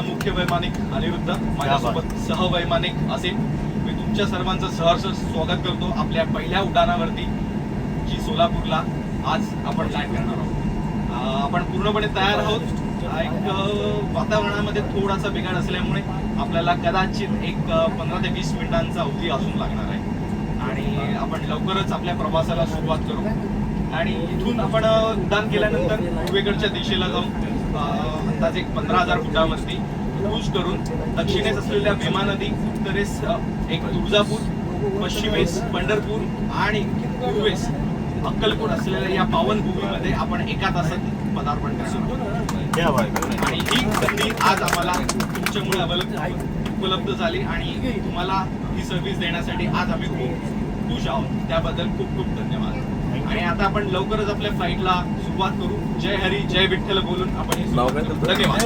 मुख्य वैमानिक अनिरुद्ध, माझ्यासोबत सहवैमानिक असेल. मी तुमच्या सर्वांचं सहर्ष स्वागत करतो आपल्या पहिल्या उड्डाणावरती, जी सोलापूरला आज आपण लँड करणार आहोत. आपण पूर्णपणे तयार आहोत. एक वातावरणामध्ये थोडासा बिघाड असल्यामुळे आपल्याला कदाचित एक 15 ते 20 मिनिटांचा अवधी असून लागणार आहे आणि आपण लवकरच आपल्या प्रवासाला सुरुवात करू. आणि इथून आपण उड्डाण केल्यानंतर पूर्वेकडच्या दिशेला जाऊन अंदाजे 15,000 फुटावरती क्रूज करून दक्षिणेस असलेल्या भीमा नदी, उत्तरेस एक तुळजापूर, पश्चिमेस पंढरपूर आणि पूर्वेस अक्कलकोट असलेल्या या पावनभूमीमध्ये आपण एका तासात पदार्पण करणार. आणि ही संधी आज आम्हाला तुमच्यामुळे उपलब्ध झाली आणि तुम्हाला ही सर्व्हिस देण्यासाठी आज आम्ही खूप खुश आहोत. त्याबद्दल खूप खूप धन्यवाद. आणि आता आपण लवकरच आपल्या फ्लाईटला सुरुवात करू. जय हरी जय विठ्ठल बोलून आपण धन्यवाद.